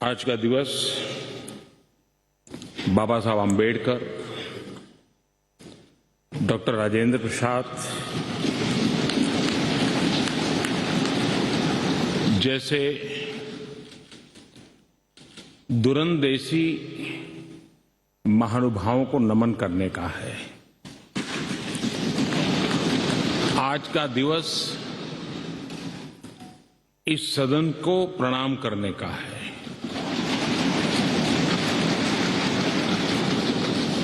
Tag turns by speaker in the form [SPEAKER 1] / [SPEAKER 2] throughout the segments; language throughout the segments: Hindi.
[SPEAKER 1] आज का दिवस बाबा साहब आम्बेडकर, डॉक्टर राजेंद्र प्रसाद जैसे दूरंदेशी महानुभावों को नमन करने का है। आज का दिवस इस सदन को प्रणाम करने का है,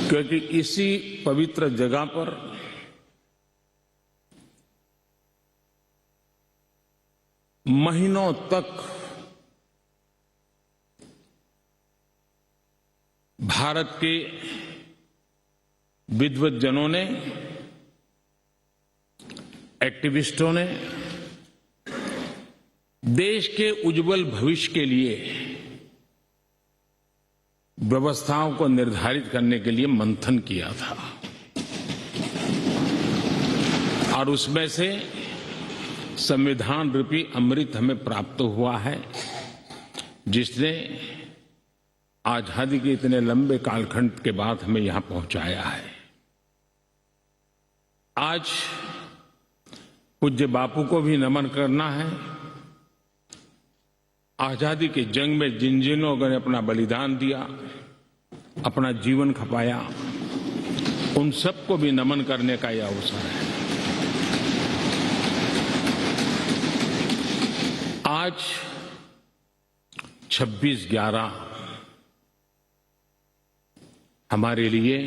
[SPEAKER 1] क्योंकि इसी पवित्र जगह पर महीनों तक भारत के विद्वज्जनों ने, एक्टिविस्टों ने देश के उज्जवल भविष्य के लिए व्यवस्थाओं को निर्धारित करने के लिए मंथन किया था और उसमें से संविधान रूपी अमृत हमें प्राप्त हुआ है, जिसने आजादी के इतने लंबे कालखंड के बाद हमें यहां पहुंचाया है। आज पूज्य बापू को भी नमन करना है। आजादी के जंग में जिन जिन लोगों ने अपना बलिदान दिया, अपना जीवन खपाया, उन सबको भी नमन करने का यह अवसर है। आज 26/11 हमारे लिए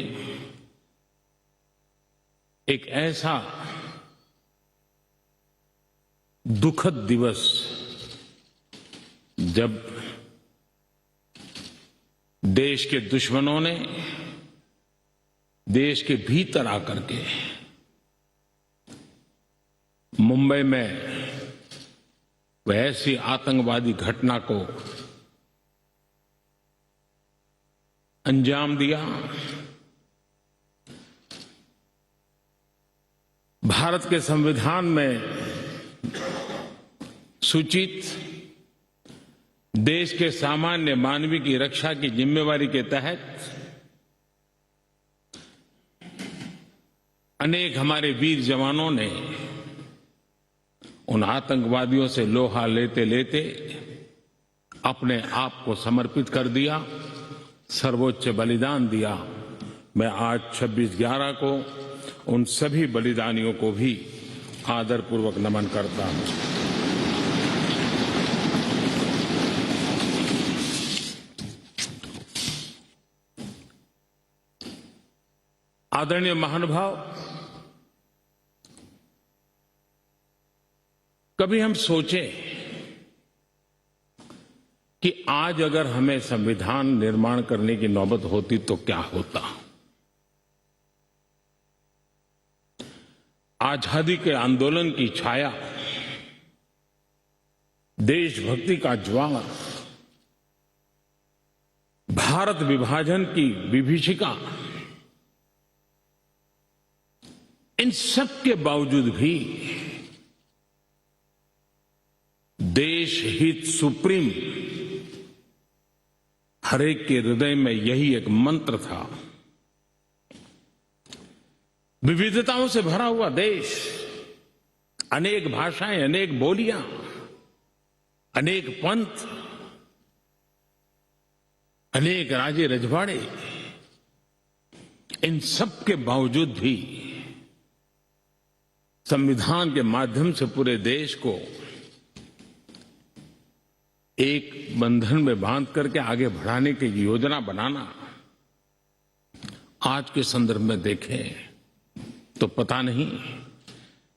[SPEAKER 1] एक ऐसा दुखद दिवस, जब देश के दुश्मनों ने देश के भीतर आकर के मुंबई में वह ऐसी आतंकवादी घटना को अंजाम दिया। भारत के संविधान में सूचित देश के सामान्य मानवीय की रक्षा की जिम्मेवारी के तहत अनेक हमारे वीर जवानों ने उन आतंकवादियों से लोहा लेते लेते अपने आप को समर्पित कर दिया, सर्वोच्च बलिदान दिया। मैं आज 26/11 को उन सभी बलिदानियों को भी आदरपूर्वक नमन करता हूं। आदरणीय महानुभाव, कभी हम सोचें कि आज अगर हमें संविधान निर्माण करने की नौबत होती तो क्या होता। आजादी के आंदोलन की छाया, देशभक्ति का ज्वाला, भारत विभाजन की विभीषिका, इन सब के बावजूद भी देश हित सुप्रीम हर एक के हृदय में यही एक मंत्र था। विविधताओं से भरा हुआ देश, अनेक भाषाएं, अनेक बोलियां, अनेक पंथ, अनेक राजे रजवाड़े, इन सब के बावजूद भी संविधान के माध्यम से पूरे देश को एक बंधन में बांध करके आगे बढ़ाने की योजना बनाना, आज के संदर्भ में देखें तो पता नहीं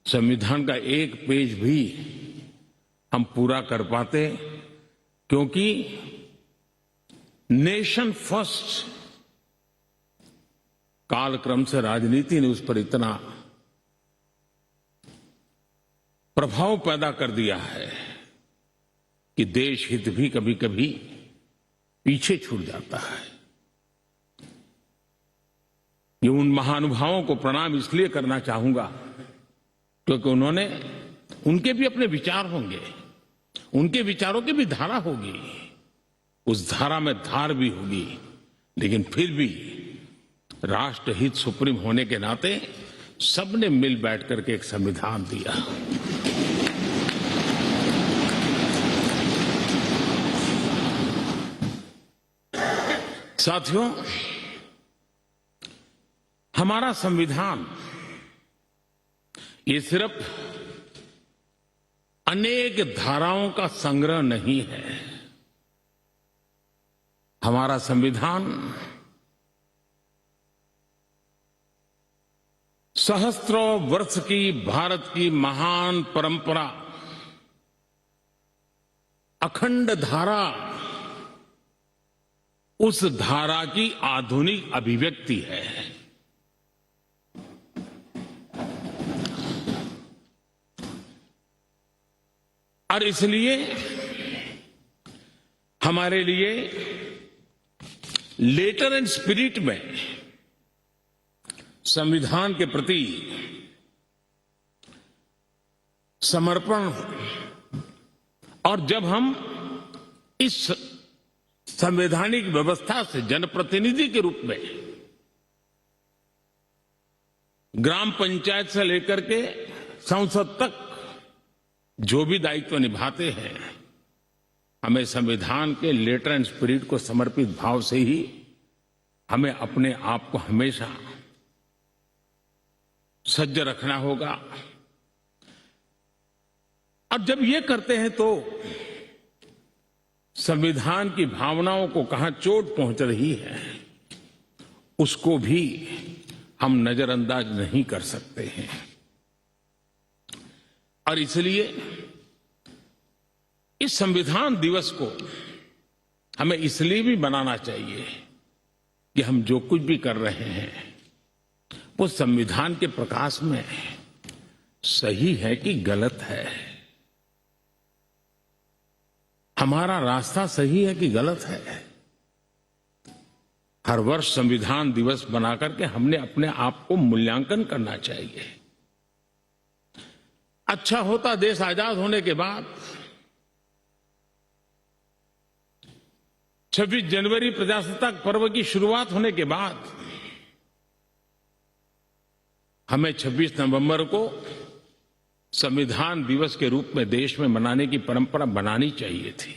[SPEAKER 1] संविधान का एक पेज भी हम पूरा कर पाते, क्योंकि नेशन फर्स्ट कालक्रम से राजनीति ने उस पर इतना प्रभाव पैदा कर दिया है कि देश हित भी कभी कभी पीछे छूट जाता है। ये उन महानुभावों को प्रणाम इसलिए करना चाहूंगा क्योंकि उनके भी अपने विचार होंगे, उनके विचारों की भी धारा होगी, उस धारा में धार भी होगी, लेकिन फिर भी राष्ट्रहित सुप्रीम होने के नाते सबने मिल बैठ करके एक संविधान दिया। साथियों, हमारा संविधान ये सिर्फ अनेक धाराओं का संग्रह नहीं है। हमारा संविधान सहस्त्रों वर्ष की भारत की महान परंपरा, अखंड धारा, उस धारा की आधुनिक अभिव्यक्ति है। और इसलिए हमारे लिए लेटर एंड स्पिरिट में संविधान के प्रति समर्पण, और जब हम इस संवैधानिक व्यवस्था से जनप्रतिनिधि के रूप में ग्राम पंचायत से लेकर के संसद तक जो भी दायित्व निभाते हैं, हमें संविधान के लेटर एंड स्पिरिट को समर्पित भाव से ही हमें अपने आप को हमेशा सज्ज रखना होगा। अब जब ये करते हैं तो संविधान की भावनाओं को कहां चोट पहुंच रही है, उसको भी हम नजरअंदाज नहीं कर सकते हैं। और इसलिए इस संविधान दिवस को हमें इसलिए भी मनाना चाहिए कि हम जो कुछ भी कर रहे हैं वो संविधान के प्रकाश में सही है कि गलत है, हमारा रास्ता सही है कि गलत है। हर वर्ष संविधान दिवस बनाकर के हमने अपने आप को मूल्यांकन करना चाहिए। अच्छा होता देश आजाद होने के बाद 26 जनवरी प्रजासत्ताक पर्व की शुरुआत होने के बाद हमें 26 नवंबर को संविधान दिवस के रूप में देश में मनाने की परंपरा बनानी चाहिए थी,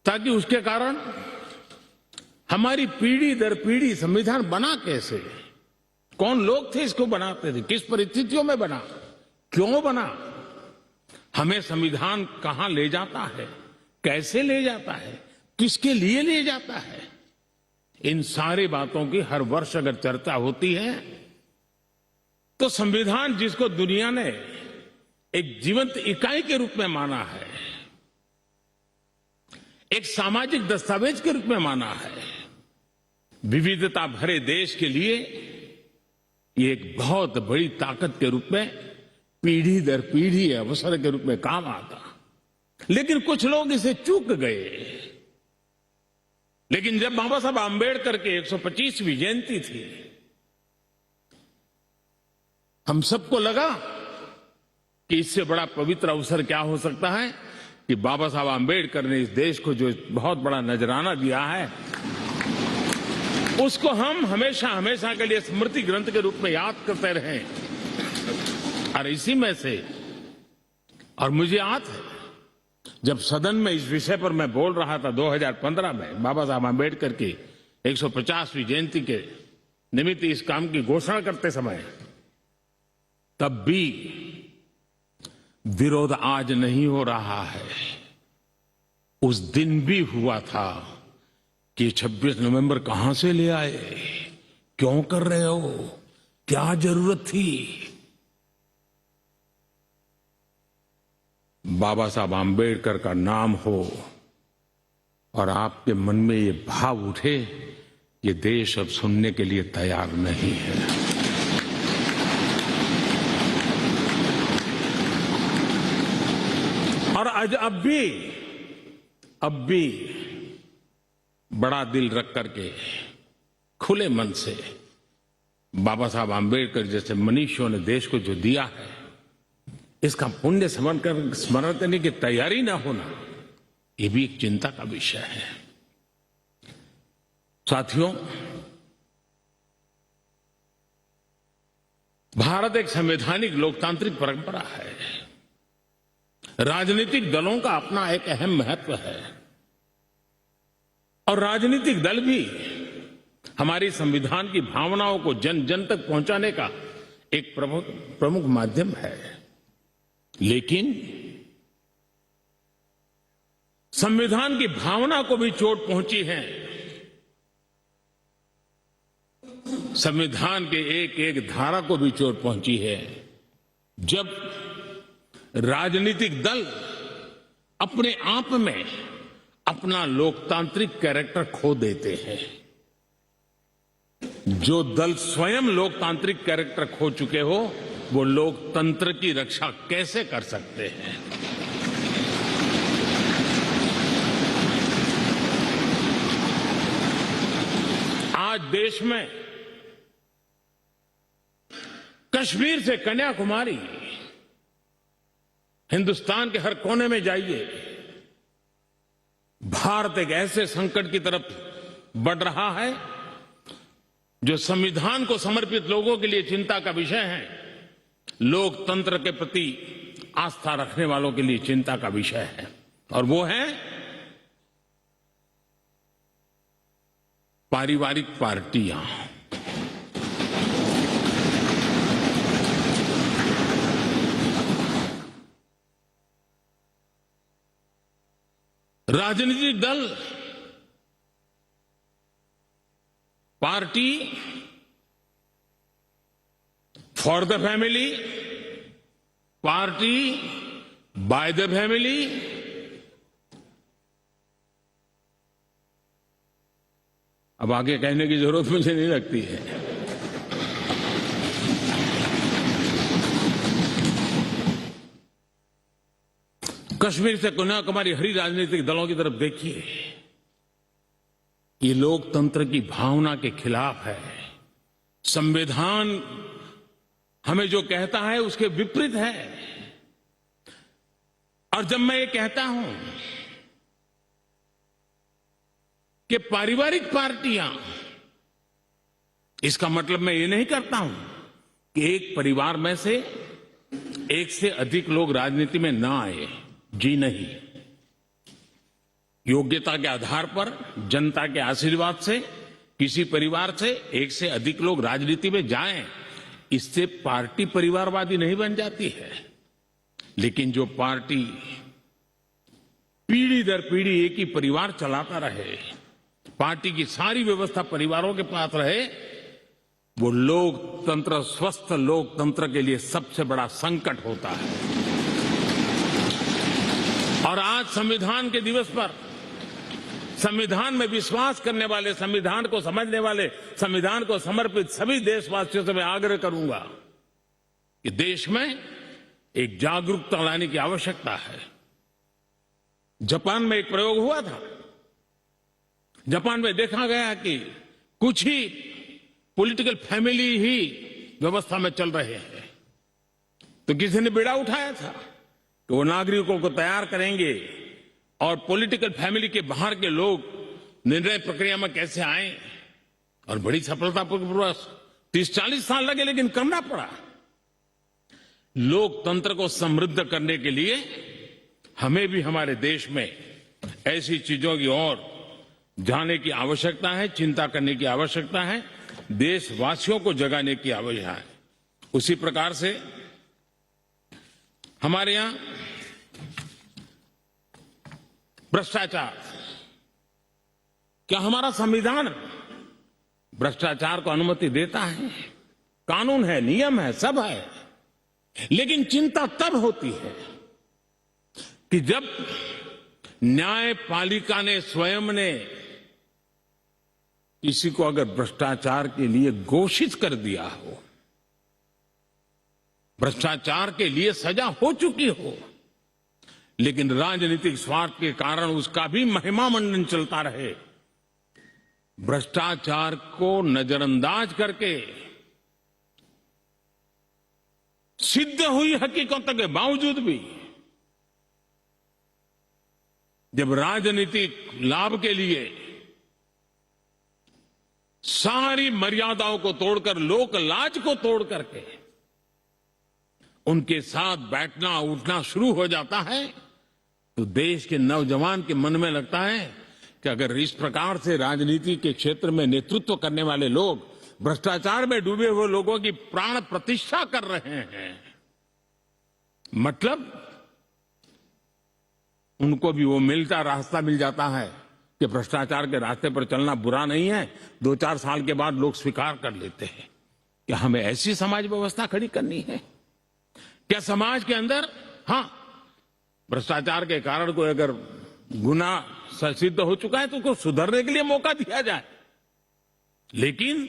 [SPEAKER 1] ताकि उसके कारण हमारी पीढ़ी दर पीढ़ी संविधान बना कैसे, कौन लोग थे इसको बनाते थे, किस परिस्थितियों में बना, क्यों बना, हमें संविधान कहां ले जाता है, कैसे ले जाता है, किसके लिए ले जाता है, इन सारी बातों की हर वर्ष अगर चर्चा होती है तो संविधान जिसको दुनिया ने एक जीवंत इकाई के रूप में माना है, एक सामाजिक दस्तावेज के रूप में माना है, विविधता भरे देश के लिए ये एक बहुत बड़ी ताकत के रूप में पीढ़ी दर पीढ़ी अवसर के रूप में काम आता। लेकिन कुछ लोग इसे चूक गए। लेकिन जब बाबा साहब आंबेडकर के 125वीं जयंती थी, हम सबको लगा कि इससे बड़ा पवित्र अवसर क्या हो सकता है कि बाबा साहब आंबेडकर ने इस देश को जो बहुत बड़ा नजराना दिया है उसको हम हमेशा हमेशा के लिए स्मृति ग्रंथ के रूप में याद करते रहे। और इसी में से, और मुझे याद है जब सदन में इस विषय पर मैं बोल रहा था 2015 में बाबा साहब आंबेडकर की 150वीं जयंती के निमित्त इस काम की घोषणा करते समय, तब भी विरोध आज नहीं हो रहा है, उस दिन भी हुआ था कि 26 नवंबर कहां से ले आए, क्यों कर रहे हो, क्या जरूरत थी। बाबा साहब आंबेडकर का नाम हो और आपके मन में ये भाव उठे, ये देश अब सुनने के लिए तैयार नहीं है। और आज अब भी बड़ा दिल रख करके खुले मन से बाबा साहब आंबेडकर जैसे मनीषियों ने देश को जो दिया है इसका पुण्य स्मरण करने की तैयारी ना होना, ये भी एक चिंता का विषय है। साथियों, भारत एक संवैधानिक लोकतांत्रिक परंपरा है। राजनीतिक दलों का अपना एक अहम महत्व है और राजनीतिक दल भी हमारी संविधान की भावनाओं को जन जन तक पहुंचाने का एक प्रमुख माध्यम है। लेकिन संविधान की भावना को भी चोट पहुंची है। संविधान के एक एक धारा को भी चोट पहुंची है जब राजनीतिक दल अपने आप में अपना लोकतांत्रिक कैरेक्टर खो देते हैं। जो दल स्वयं लोकतांत्रिक कैरेक्टर खो चुके हो, वो लोकतंत्र की रक्षा कैसे कर सकते हैं? आज देश में कश्मीर से कन्याकुमारी, हिंदुस्तान के हर कोने में जाइए, भारत एक ऐसे संकट की तरफ बढ़ रहा है जो संविधान को समर्पित लोगों के लिए चिंता का विषय है, लोकतंत्र के प्रति आस्था रखने वालों के लिए चिंता का विषय है, और वो है पारिवारिक पार्टियां। राजनीतिक दल, party for the family, party by the family, अब आगे कहने की जरूरत मुझे नहीं लगती है। कश्मीर से कन्याकुमारी हरी राजनीतिक दलों की तरफ देखिए, ये लोकतंत्र की भावना के खिलाफ है। संविधान हमें जो कहता है उसके विपरीत है। और जब मैं ये कहता हूं कि पारिवारिक पार्टियां, इसका मतलब मैं ये नहीं करता हूं कि एक परिवार में से एक से अधिक लोग राजनीति में ना आए। जी नहीं, योग्यता के आधार पर, जनता के आशीर्वाद से किसी परिवार से एक से अधिक लोग राजनीति में जाएं, इससे पार्टी परिवारवादी नहीं बन जाती है। लेकिन जो पार्टी पीढ़ी दर पीढ़ी एक ही परिवार चलाता रहे, पार्टी की सारी व्यवस्था परिवारों के पास रहे, वो लोकतंत्र, स्वस्थ लोकतंत्र के लिए सबसे बड़ा संकट होता है। और आज संविधान के दिवस पर संविधान में विश्वास करने वाले, संविधान को समझने वाले, संविधान को समर्पित सभी देशवासियों से मैं आग्रह करूंगा कि देश में एक जागरूकता लाने की आवश्यकता है। जापान में एक प्रयोग हुआ था। जापान में देखा गया कि कुछ ही पॉलिटिकल फैमिली ही व्यवस्था में चल रहे हैं, तो किसी ने बीड़ा उठाया था कि वो नागरिकों को तैयार करेंगे और पॉलिटिकल फैमिली के बाहर के लोग निर्णय प्रक्रिया में कैसे आए, और बड़ी सफलतापूर्वक 30-40 साल लगे, लेकिन करना पड़ा। लोकतंत्र को समृद्ध करने के लिए हमें भी हमारे देश में ऐसी चीजों की ओर जाने की आवश्यकता है, चिंता करने की आवश्यकता है, देशवासियों को जगाने की आवश्यकता है। उसी प्रकार से हमारे यहां भ्रष्टाचार, क्या हमारा संविधान भ्रष्टाचार को अनुमति देता है? कानून है, नियम है, सब है, लेकिन चिंता तब होती है कि जब न्यायपालिका ने स्वयं ने किसी को अगर भ्रष्टाचार के लिए घोषित कर दिया हो, भ्रष्टाचार के लिए सजा हो चुकी हो, लेकिन राजनीतिक स्वार्थ के कारण उसका भी महिमा मंडन चलता रहे, भ्रष्टाचार को नजरअंदाज करके सिद्ध हुई हकीकतों के बावजूद भी जब राजनीतिक लाभ के लिए सारी मर्यादाओं को तोड़कर, लोक लाज को तोड़ करके उनके साथ बैठना उठना शुरू हो जाता है, तो देश के नौजवान के मन में लगता है कि अगर इस प्रकार से राजनीति के क्षेत्र में नेतृत्व करने वाले लोग भ्रष्टाचार में डूबे हुए लोगों की प्राण प्रतिष्ठा कर रहे हैं, मतलब उनको भी वो रास्ता मिल जाता है कि भ्रष्टाचार के रास्ते पर चलना बुरा नहीं है। 2-4 साल के बाद लोग स्वीकार कर लेते हैं कि हमें ऐसी समाज व्यवस्था खड़ी करनी है। क्या समाज के अंदर, हां, भ्रष्टाचार के कारण कोई अगर गुना सिद्ध हो चुका है तो उसको सुधरने के लिए मौका दिया जाए, लेकिन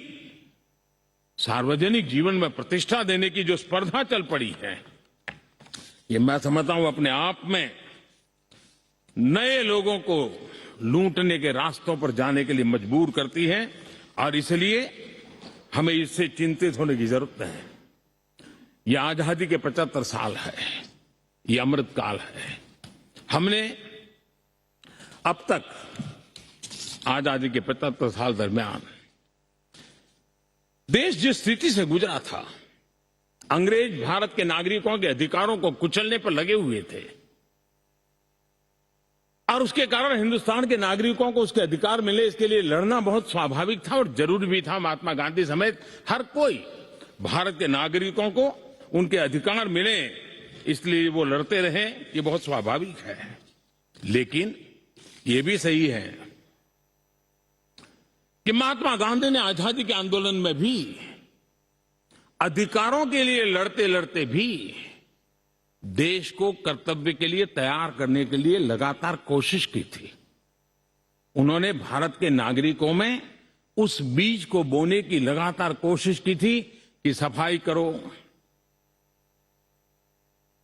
[SPEAKER 1] सार्वजनिक जीवन में प्रतिष्ठा देने की जो स्पर्धा चल पड़ी है, ये मैं समझता हूं अपने आप में नए लोगों को लूटने के रास्तों पर जाने के लिए मजबूर करती है, और इसलिए हमें इससे चिंतित होने की जरूरत है। यह आजादी के 75 साल है, यह अमृत काल है। हमने अब तक आजादी के 75 साल दरमियान देश जिस स्थिति से गुजरा था, अंग्रेज भारत के नागरिकों के अधिकारों को कुचलने पर लगे हुए थे, और उसके कारण हिंदुस्तान के नागरिकों को उसके अधिकार मिले, इसके लिए लड़ना बहुत स्वाभाविक था और जरूरी भी था। महात्मा गांधी समेत हर कोई भारत के नागरिकों को उनके अधिकार मिले, इसलिए वो लड़ते रहे, ये बहुत स्वाभाविक है। लेकिन ये भी सही है कि महात्मा गांधी ने आजादी के आंदोलन में भी अधिकारों के लिए लड़ते लड़ते भी देश को कर्तव्य के लिए तैयार करने के लिए लगातार कोशिश की थी। उन्होंने भारत के नागरिकों में उस बीज को बोने की लगातार कोशिश की थी कि सफाई करो,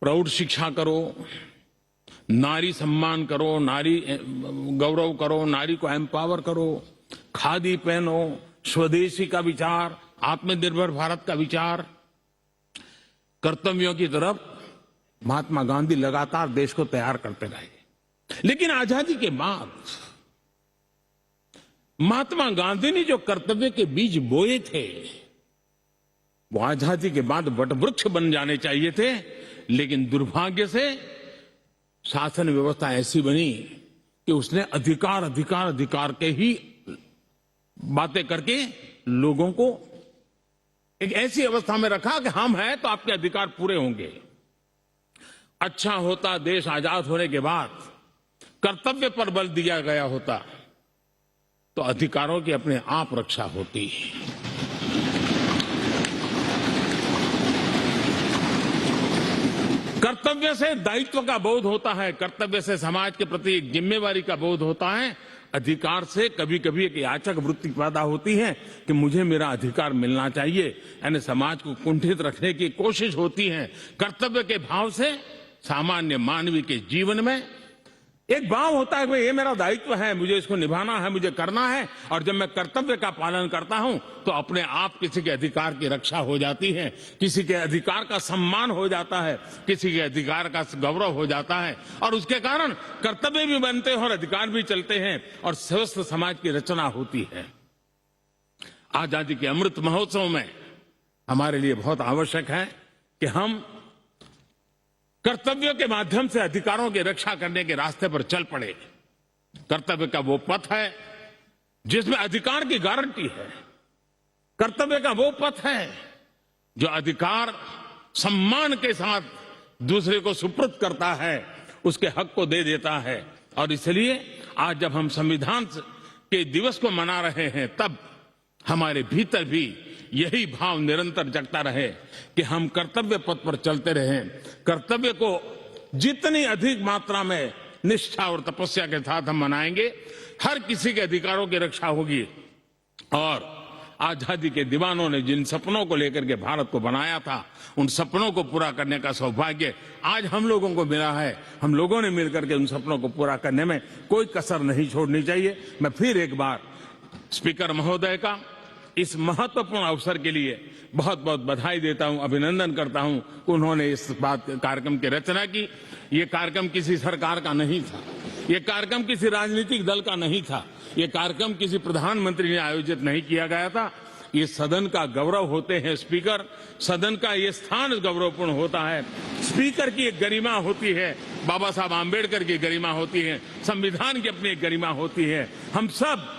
[SPEAKER 1] प्रौढ़ शिक्षा करो, नारी सम्मान करो, नारी गौरव करो, नारी को एम्पावर करो, खादी पहनो, स्वदेशी का विचार, आत्मनिर्भर भारत का विचार, कर्तव्यों की तरफ महात्मा गांधी लगातार देश को तैयार करते रहे। लेकिन आजादी के बाद महात्मा गांधी ने जो कर्तव्य के बीज बोए थे, वो आजादी के बाद वटवृक्ष बन जाने चाहिए थे, लेकिन दुर्भाग्य से शासन व्यवस्था ऐसी बनी कि उसने अधिकार अधिकार अधिकार के ही बातें करके लोगों को एक ऐसी अवस्था में रखा कि हम हैं तो आपके अधिकार पूरे होंगे। अच्छा होता देश आजाद होने के बाद कर्तव्य पर बल दिया गया होता तो अधिकारों की अपने आप रक्षा होती। कर्तव्य से दायित्व का बोध होता है, कर्तव्य से समाज के प्रति एक जिम्मेवारी का बोध होता है। अधिकार से कभी कभी एक याचक वृत्ति पैदा होती है कि मुझे मेरा अधिकार मिलना चाहिए, यानी समाज को कुंठित रखने की कोशिश होती है। कर्तव्य के भाव से सामान्य मानवी के जीवन में एक भाव होता है कि ये मेरा दायित्व है, मुझे इसको निभाना है, मुझे करना है, और जब मैं कर्तव्य का पालन करता हूं तो अपने आप किसी के अधिकार की रक्षा हो जाती है, किसी के अधिकार का सम्मान हो जाता है, किसी के अधिकार का गौरव हो जाता है, और उसके कारण कर्तव्य भी बनते हैं और अधिकार भी चलते हैं और स्वस्थ समाज की रचना होती है। आजादी के अमृत महोत्सव में हमारे लिए बहुत आवश्यक है कि हम कर्तव्यों के माध्यम से अधिकारों की रक्षा करने के रास्ते पर चल पड़े। कर्तव्य का वो पथ है जिसमें अधिकार की गारंटी है। कर्तव्य का वो पथ है जो अधिकार सम्मान के साथ दूसरे को सुपुर्द करता है, उसके हक को दे देता है। और इसलिए आज जब हम संविधान के दिवस को मना रहे हैं, तब हमारे भीतर भी यही भाव निरंतर जगता रहे कि हम कर्तव्य पथ पर चलते रहें। कर्तव्य को जितनी अधिक मात्रा में निष्ठा और तपस्या के साथ हम मनाएंगे, हर किसी के अधिकारों की रक्षा होगी। और आजादी के दीवानों ने जिन सपनों को लेकर के भारत को बनाया था, उन सपनों को पूरा करने का सौभाग्य आज हम लोगों को मिला है। हम लोगों ने मिलकर के उन सपनों को पूरा करने में कोई कसर नहीं छोड़नी चाहिए। मैं फिर एक बार स्पीकर महोदय का इस महत्वपूर्ण अवसर के लिए बहुत बहुत बधाई देता हूं, अभिनंदन करता हूं। उन्होंने इस कार्यक्रम की रचना की। ये कार्यक्रम किसी सरकार का नहीं था, ये कार्यक्रम किसी राजनीतिक दल का नहीं था, ये कार्यक्रम किसी प्रधानमंत्री ने आयोजित नहीं किया गया था। ये सदन का गौरव होते हैं स्पीकर, सदन का ये स्थान गौरवपूर्ण होता है। स्पीकर की एक गरिमा होती है, बाबा साहब आम्बेडकर की गरिमा होती है, संविधान की अपनी एक गरिमा होती है। हम सब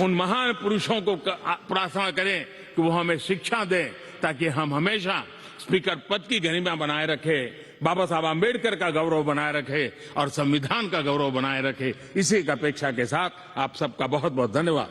[SPEAKER 1] उन महान पुरुषों को प्रार्थना करें कि वो हमें शिक्षा दें, ताकि हम हमेशा स्पीकर पद की गरिमा बनाए रखें, बाबा साहब आम्बेडकर का गौरव बनाए रखें और संविधान का गौरव बनाए रखें। इसी की अपेक्षा के साथ आप सबका बहुत बहुत धन्यवाद।